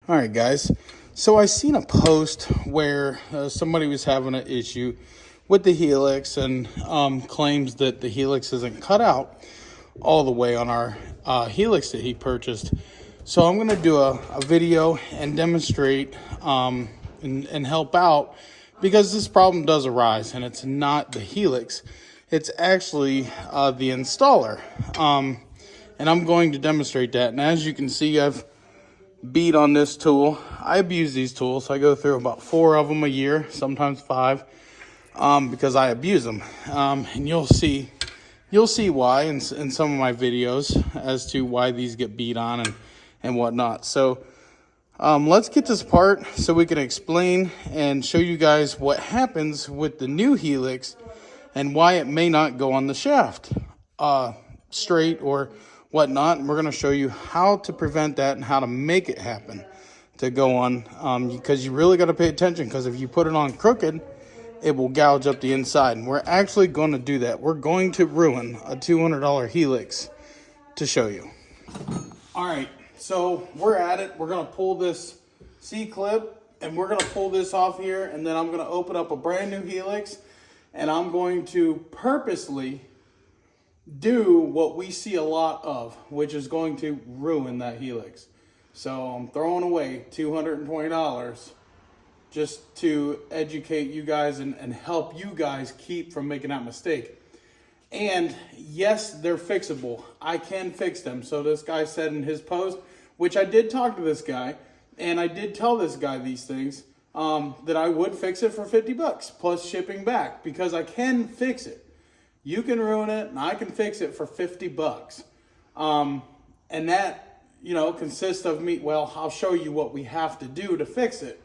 All right, guys. So I seen a post where somebody was having an issue with the Helix and claims that the Helix isn't cut out all the way on our Helix that he purchased. So I'm going to do a video and demonstrate and help out, because this problem does arise, and it's not the Helix. It's actually the installer. And I'm going to demonstrate that. And as you can see, I've beat on this tool. I abuse these tools. I go through about 4 of them a year, sometimes 5, because I abuse them. And you'll see why in some of my videos as to why these get beat on and whatnot. So let's get this apart so we can explain and show you guys what happens with the new Helix and why it may not go on the shaft straight or whatnot. And we're going to show you how to prevent that and how to make it happen to go on, because you really got to pay attention, because if you put it on crooked, it will gouge up the inside. And we're actually going to do that. We're going to ruin a $200 Helix to show you. All right, so we're at it. We're going to pull this C-clip and we're going to pull this off here, and then I'm going to open up a brand new Helix, and I'm going to purposely do what we see a lot of, which is going to ruin that Helix. So I'm throwing away $220 just to educate you guys and help you guys keep from making that mistake. And yes, they're fixable. I can fix them. So this guy said in his post, which I did talk to this guy, and I did tell this guy these things, that I would fix it for 50 bucks plus shipping back, because I can fix it. You can ruin it, and I can fix it for 50 bucks. And that, consists of me, well, I'll show you what we have to do to fix it.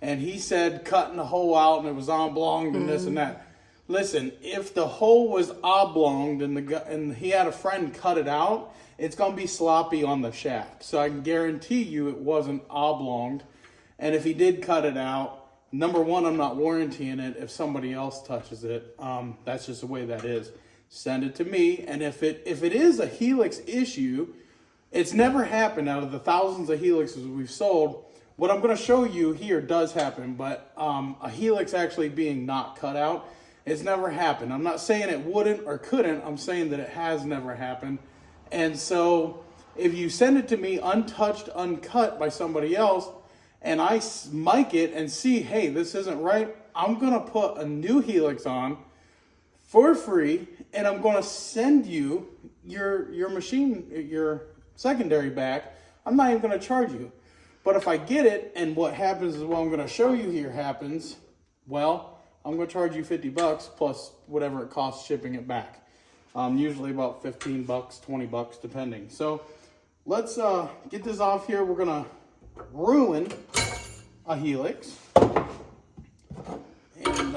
And he said cutting the hole out and it was oblonged and this and that. Listen, if the hole was oblonged and he had a friend cut it out, it's going to be sloppy on the shaft. So I can guarantee you it wasn't oblonged. And if he did cut it out, number one, I'm not warrantying it if somebody else touches it. That's just the way that is. Send it to me. And if it is a Helix issue, it's never happened out of the thousands of Helixes we've sold. What I'm going to show you here does happen, but a Helix actually being not cut out, it's never happened. I'm not saying it wouldn't or couldn't. I'm saying that it has never happened. And so if you send it to me untouched, uncut by somebody else, and I mic it and see, hey, this isn't right, I'm going to put a new Helix on for free, and I'm going to send you your machine, your secondary back. I'm not even going to charge you. But if I get it, and what happens is what I'm going to show you here happens, well, I'm going to charge you 50 bucks plus whatever it costs shipping it back. Usually about 15 bucks, 20 bucks, depending. So let's get this off here. We're going to ruin a Helix. And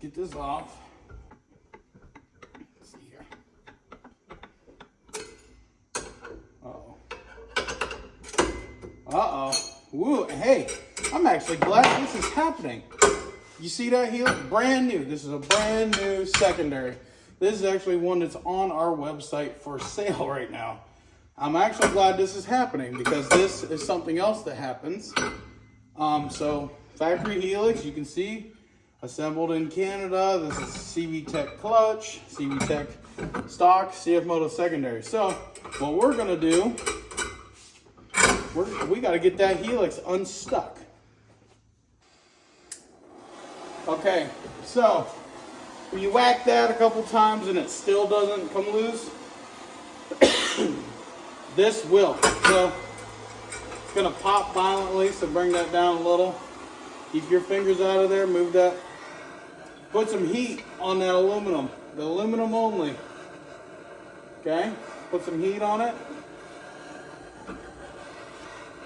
get this off. Let's see here. Uh-oh. Woo, hey, I'm actually glad this is happening. You see that Helix? Brand new. This is a brand new secondary. This is actually one that's on our website for sale right now. I'm actually glad this is happening, because this is something else that happens. So factory Helix, you can see, assembled in Canada. This is CV Tech clutch, CV Tech stock, CFMOTO secondary. So what we're gonna do, we got to get that Helix unstuck. Okay, so when you whack that a couple times and it still doesn't come loose, this will. So it's going to pop violently, so bring that down a little. Keep your fingers out of there, move that. Put some heat on that aluminum, the aluminum only. Okay, put some heat on it.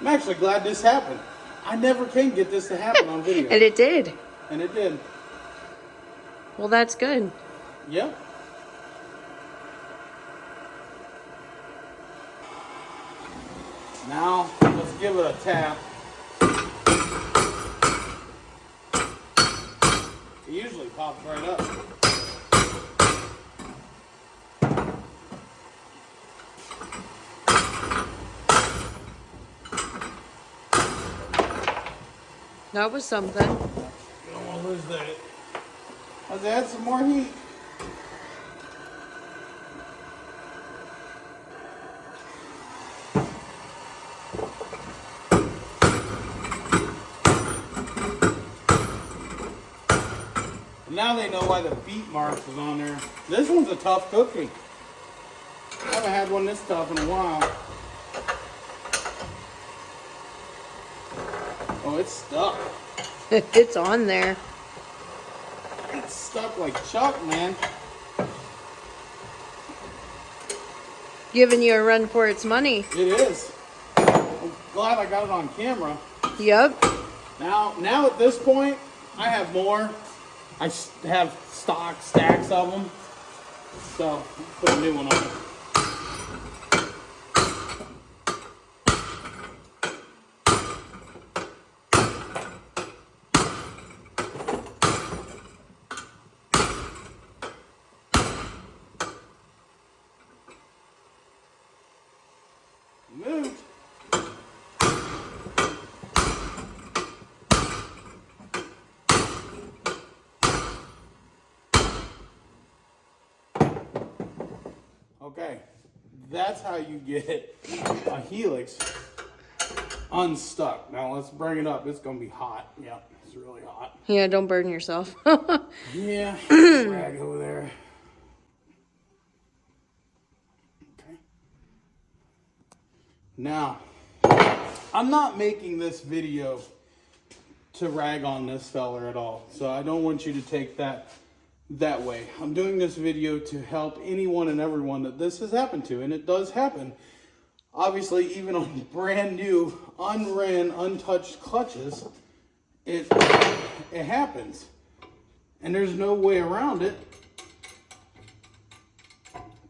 I'm actually glad this happened. I never can get this to happen on video. And it did. And it did. Well, that's good. Yep. Now, let's give it a tap. It usually pops right up. That was something. You don't want to lose that. Let's add some more heat. Now they know why the beat marks is on there. This one's a tough cookie. I haven't had one this tough in a while. Oh, it's stuck. It's on there. It's stuck like Chuck, man. Giving you a run for its money. It is. I'm glad I got it on camera. Yep. Now at this point, I have more. I have stock stacks of them. So, put a new one on. Moved. Okay, that's how you get a Helix unstuck. Now let's bring it up. It's gonna be hot. Yep, it's really hot. Yeah, don't burn yourself. Yeah, rag over there. Okay. Now, I'm not making this video to rag on this feller at all. So I don't want you to take that way. I'm doing this video to help anyone and everyone that this has happened to, and it does happen. Obviously, even on brand new, unran, untouched clutches, it happens. And there's no way around it.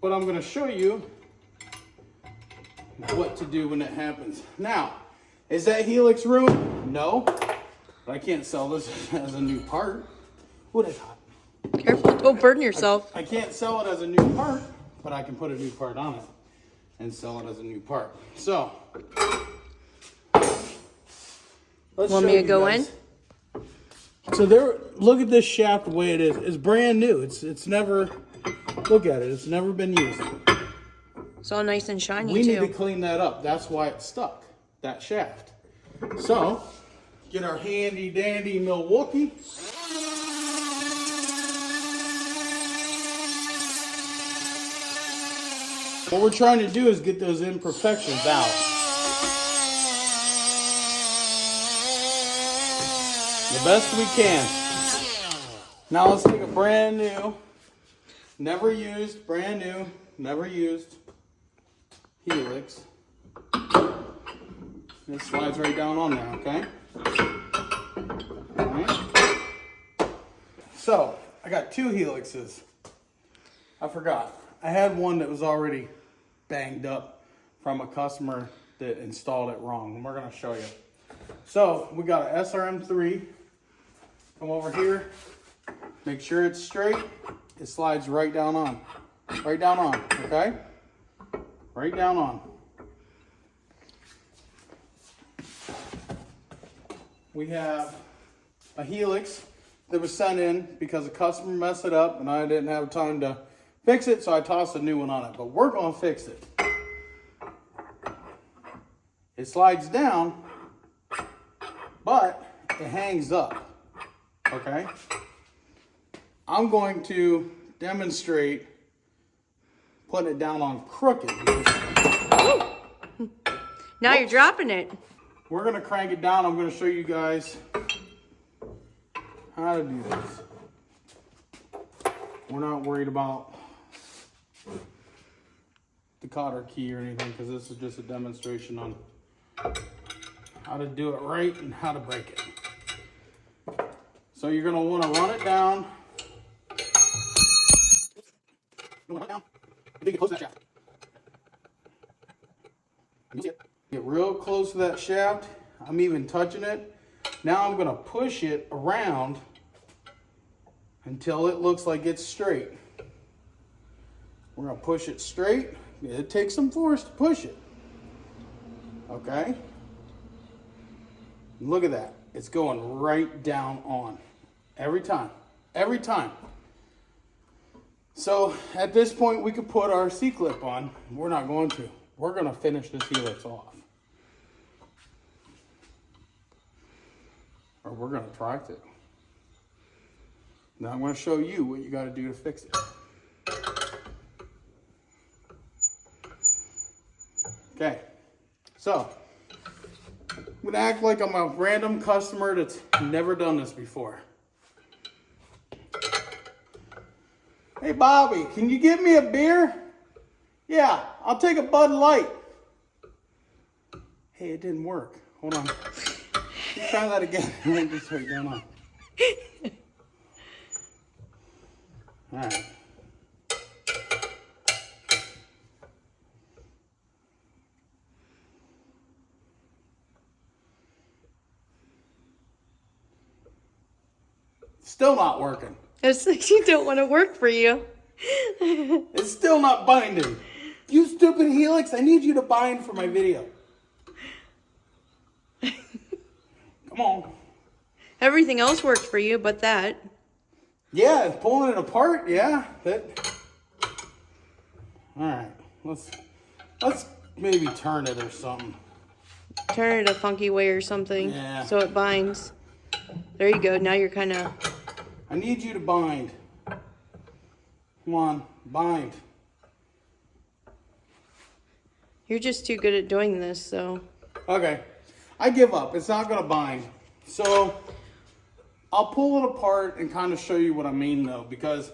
But I'm going to show you what to do when it happens. Now, is that Helix ruined? No. But I can't sell this as a new part. What is hot? Careful, don't burn yourself. I can't sell it as a new part, but I can put a new part on it and sell it as a new part. So, let's Want me to go in? So there, look at this shaft the way it is. It's brand new. It's never, look at it. It's never been used. It's all nice and shiny We need too. to clean that up. That's why it's stuck, that shaft. So, get our handy dandy Milwaukee. What we're trying to do is get those imperfections out. The best we can. Now let's take a brand new, never used, brand new, never used Helix. It slides right down on there, okay? All right. So, I got two Helixes. I forgot. I had one that was already banged up from a customer that installed it wrong. And we're going to show you. So, we got an SRM3. Come over here. Make sure it's straight. It slides right down on. Right down on, okay? Right down on. We have a Helix that was sent in because a customer messed it up and I didn't have time to fix it, so I tossed a new one on it. But we're going to fix it. It slides down, but it hangs up. Okay? I'm going to demonstrate putting it down on crooked. Now you're dropping it. We're going to crank it down. I'm going to show you guys how to do this. We're not worried about the cotter key or anything because this is just a demonstration on how to do it right and how to break it. So you're going to want to run it down. Run it down. You get close to that shaft. You see it? Get real close to that shaft. I'm even touching it. Now I'm going to push it around until it looks like it's straight. We're going to push it straight. It takes some force to push it. Okay? Look at that. it's going right down on. Every time. Every time. So at this point, we could put our C-clip on. We're not going to. We're going to finish this Helix off. Or we're going to try to. Now I'm going to show you what you got to do to fix it. Okay. So, I'm going to act like I'm a random customer that's never done this before. Hey, Bobby, can you give me a beer? Yeah, I'll take a Bud Light. Hey, it didn't work. Hold on. Let's try that again. Just right down on. All right. Still not working. It's like you don't want to work for you. It's still not binding. You stupid Helix, I need you to bind for my video. Come on. Everything else worked for you, but that. Yeah, it's pulling it apart, yeah. Alright, let's maybe turn it or something. Turn it a funky way or something. Yeah. So it binds. There you go. Now you're kind of... I need you to bind. Come on, bind. You're just too good at doing this, so... Okay, I give up. It's not going to bind. So, I'll pull it apart and kind of show you what I mean, though, because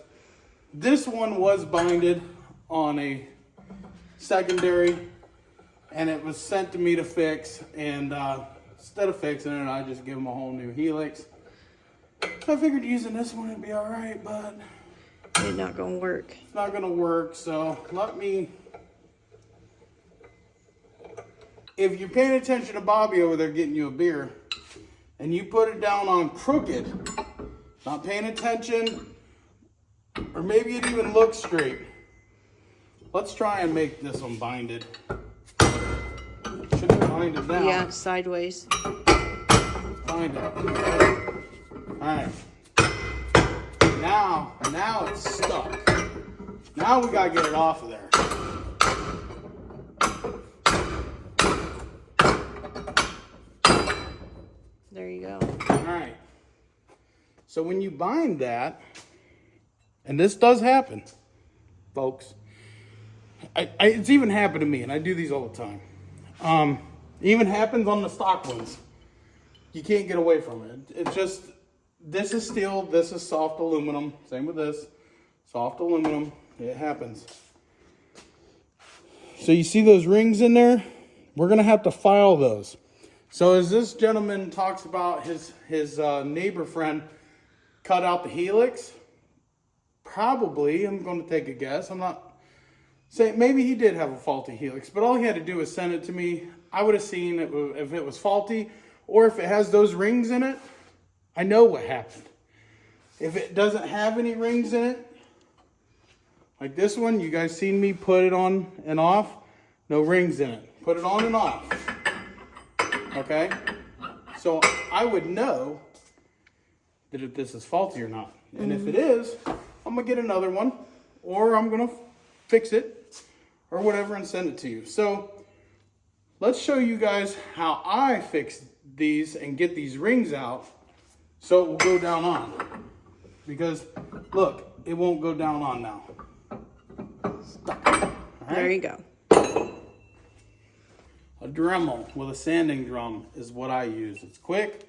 this one was binded on a secondary, and it was sent to me to fix, and instead of fixing it, I just give them a whole new Helix. So I figured using this one would be all right, but it's not going to work. It's not going to work, so let me... If you're paying attention to Bobby over there getting you a beer, and you put it down on crooked, not paying attention, or maybe it even looks straight, let's try and make this one binded. Should be binded down. Yeah, sideways. Bind it. Alright. Now it's stuck. Now we gotta get it off of there. There you go. Alright. So when you bind that, and this does happen, folks. It's even happened to me, and I do these all the time. It even happens on the stock ones. You can't get away from it. It's just, this is steel, this is soft aluminum. Same with this. Soft aluminum. It happens. So you see those rings in there? We're going to have to file those. So as this gentleman talks about his neighbor friend cut out the Helix, probably, I'm going to take a guess. I'm not saying, maybe he did have a faulty Helix, but all he had to do was send it to me. I would have seen it if it was faulty, or if it has those rings in it, I know what happened. If it doesn't have any rings in it, like this one, you guys seen me put it on and off, no rings in it. Put it on and off. Okay? So I would know that if this is faulty or not. And if it is, I'm going to get another one, or I'm going to fix it, or whatever, and send it to you. So let's show you guys how I fix these and get these rings out so it will go down on. Because, look, it won't go down on now. Stuck. All right? There you go. A Dremel with a sanding drum is what I use. It's quick,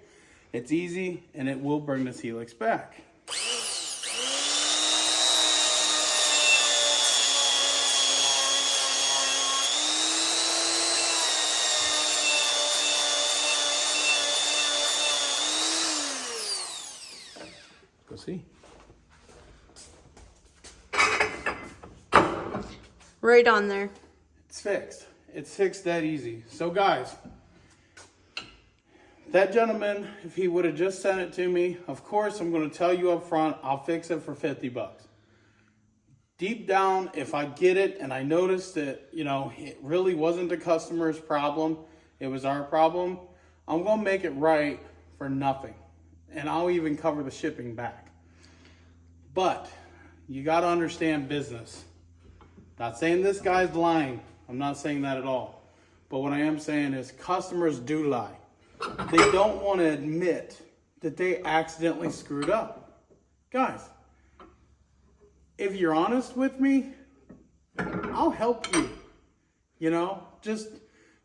it's easy, and it will bring this Helix back. Go see. Right on there. It's fixed. It's fixed that easy. So guys, that gentleman, if he would have just sent it to me, of course, I'm going to tell you up front, I'll fix it for 50 bucks. Deep down, if I get it and I notice that, you know, it really wasn't the customer's problem, it was our problem, I'm going to make it right for nothing. And I'll even cover the shipping back. But you got to understand business. Not saying this guy's lying. I'm not saying that at all. But what I am saying is customers do lie. They don't want to admit that they accidentally screwed up. Guys, if you're honest with me, I'll help you. You know, just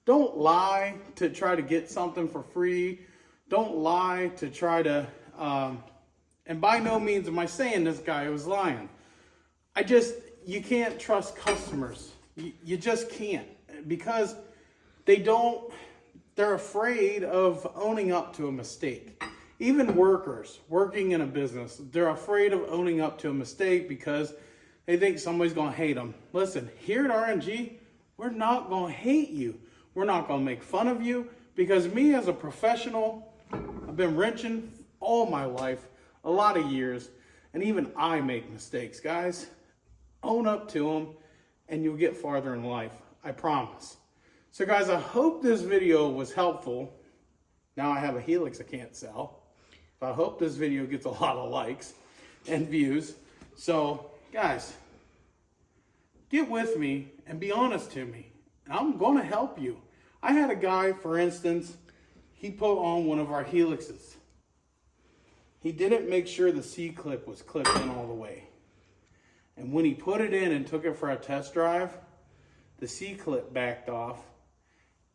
don't lie to try to get something for free. Don't lie to try to, and by no means am I saying this guy was lying. You can't trust customers. You just can't, because they're afraid of owning up to a mistake. Even workers working in a business, they're afraid of owning up to a mistake because they think somebody's going to hate them. Listen, here at R.N.G, we're not going to hate you. We're not going to make fun of you, because me as a professional, I've been wrenching all my life, a lot of years, and even I make mistakes, guys. Own up to them and you'll get farther in life. I promise. So guys, I hope this video was helpful. Now I have a Helix I can't sell. So I hope this video gets a lot of likes and views. So guys, get with me and be honest to me. And I'm going to help you. I had a guy, for instance, he put on one of our Helixes. He didn't make sure the C-clip was clipped in all the way. And when he put it in and took it for a test drive, the C-clip backed off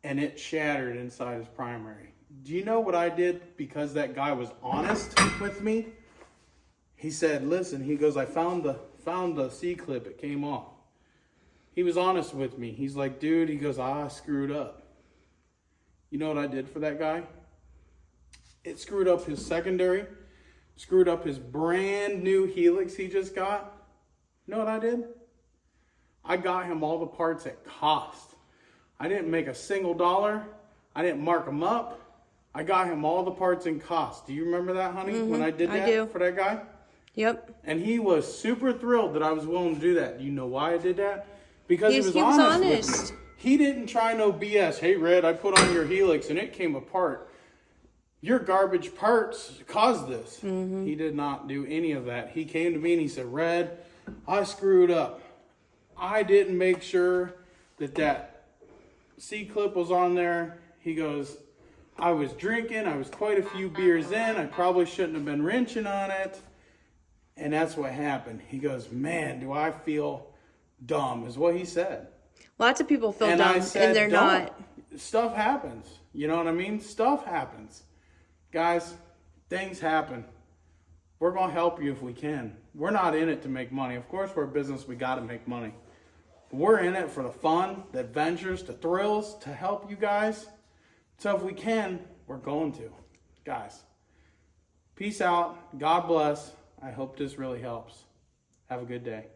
and it shattered inside his primary. Do you know what I did because that guy was honest with me? He said, listen, he goes, I found the C-clip, it came off. He was honest with me. He's like, dude, he goes, I screwed up. You know what I did for that guy? It screwed up his secondary, screwed up his brand new Helix he just got. You know what I did? I got him all the parts at cost. I didn't make a single dollar. I didn't mark them up. I got him all the parts in cost. Do you remember that, honey, when I did that for that guy? Yep. And he was super thrilled that I was willing to do that. Do you know why I did that? Because he was honest. With me. He didn't try no BS. Hey, Red, I put on your Helix and it came apart. Your garbage parts caused this. He did not do any of that. He came to me and he said, Red, I screwed up. I didn't make sure that C-clip was on there. He goes, I was drinking. I was quite a few beers in. I probably shouldn't have been wrenching on it. And that's what happened. He goes, man, do I feel dumb, is what he said. Lots of people feel dumb, and they're not. Stuff happens. You know what I mean? Stuff happens. Guys, things happen. We're going to help you if we can. We're not in it to make money. Of course, we're a business. We got to make money. We're in it for the fun, the adventures, the thrills, to help you guys. So if we can, we're going to. Guys, peace out. God bless. I hope this really helps. Have a good day.